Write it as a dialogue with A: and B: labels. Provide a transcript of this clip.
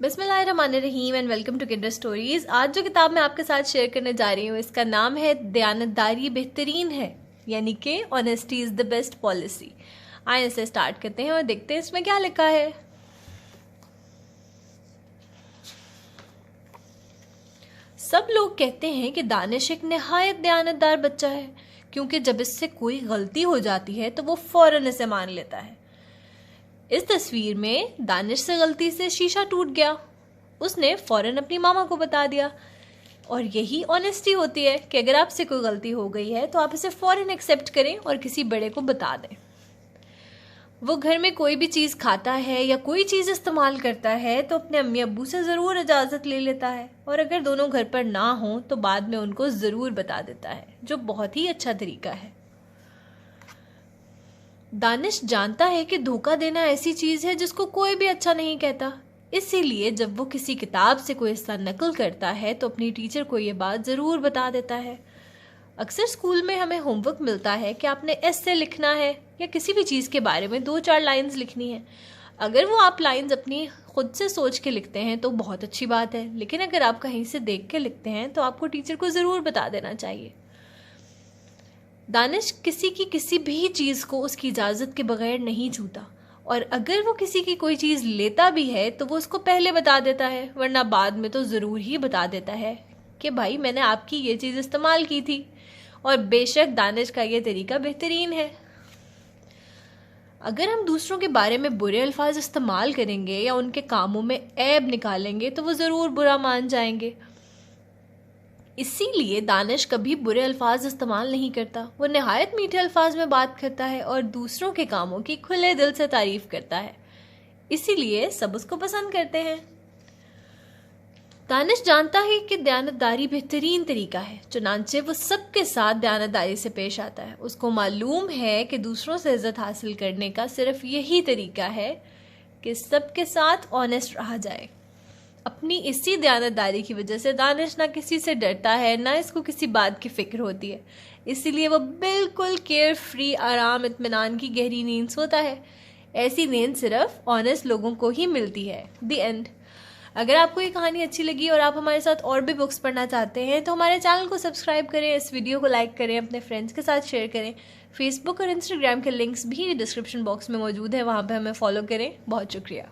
A: बिस्मिल्लाहिर्रहमानिर्रहीम and welcome to Kinder Stories. आज जो किताब मैं आपके साथ शेयर करने जा रही हूँ इसका नाम है दयानतदारी बेहतरीन है, यानी कि honesty is the best policy. आइए इसे स्टार्ट करते हैं और देखते हैं इसमें क्या लिखा है। सब लोग कहते हैं कि दानिश एक नहायत दयानतदार बच्चा है, क्योंकि जब इससे कोई गलती हो जाती है तो वो फौरन इसे मान लेता है। इस तस्वीर में दानिश से गलती से शीशा टूट गया, उसने फौरन अपनी मामा को बता दिया। और यही ऑनेस्टी होती है कि अगर आपसे कोई गलती हो गई है तो आप इसे फौरन एक्सेप्ट करें और किसी बड़े को बता दें। वो घर में कोई भी चीज़ खाता है या कोई चीज़ इस्तेमाल करता है तो अपने अम्मी अब्बू से ज़रूर इजाज़त ले लेता है, और अगर दोनों घर पर ना हों तो बाद में उनको ज़रूर बता देता है, जो बहुत ही अच्छा तरीका है। दानिश जानता है कि धोखा देना ऐसी चीज़ है जिसको कोई भी अच्छा नहीं कहता, इसीलिए जब वो किसी किताब से कोई हिस्सा नकल करता है तो अपनी टीचर को ये बात ज़रूर बता देता है। अक्सर स्कूल में हमें होमवर्क मिलता है कि आपने एस्से लिखना है या किसी भी चीज़ के बारे में 2-4 लाइंस लिखनी है। अगर वो आप लाइंस अपनी खुद से सोच के लिखते हैं तो बहुत अच्छी बात है, लेकिन अगर आप कहीं से देख के लिखते हैं तो आपको टीचर को ज़रूर बता देना चाहिए। दानिश किसी की किसी भी चीज़ को उसकी इजाज़त के बगैर नहीं छूता, और अगर वो किसी की कोई चीज़ लेता भी है तो वो उसको पहले बता देता है, वरना बाद में तो ज़रूर ही बता देता है कि भाई मैंने आपकी ये चीज़ इस्तेमाल की थी। और बेशक दानिश का ये तरीका बेहतरीन है। अगर हम दूसरों के बारे में बुरे अल्फाज इस्तेमाल करेंगे या उनके कामों में ऐब निकालेंगे तो वो ज़रूर बुरा मान जाएंगे। इसीलिए दानिश कभी बुरे अल्फाज इस्तेमाल नहीं करता, वो नहायत मीठे अल्फाज में बात करता है और दूसरों के कामों की खुले दिल से तारीफ करता है, इसीलिए सब उसको पसंद करते हैं। दानिश जानता है कि दयानतदारी बेहतरीन तरीका है, चुनांचे वो सबके साथ दयानतदारी से पेश आता है। उसको मालूम है कि दूसरों से इज्जत हासिल करने का सिर्फ यही तरीका है कि सबके साथ ऑनेस्ट रहा जाए। अपनी इसी दयानतदारी की वजह से दानिश ना किसी से डरता है, ना इसको किसी बात की फिक्र होती है, इसीलिए वो बिल्कुल केयर फ्री, आराम इत्मीनान की गहरी नींद सोता है। ऐसी नींद सिर्फ ऑनेस्ट लोगों को ही मिलती है। The end. अगर आपको ये कहानी अच्छी लगी और आप हमारे साथ और भी बुक्स पढ़ना चाहते हैं तो हमारे चैनल को सब्सक्राइब करें, इस वीडियो को लाइक करें, अपने फ्रेंड्स के साथ शेयर करें। फेसबुक और इंस्टाग्राम के लिंक्स भी डिस्क्रिप्शन बॉक्स में मौजूद है, वहाँ पे हमें फॉलो करें। बहुत शुक्रिया।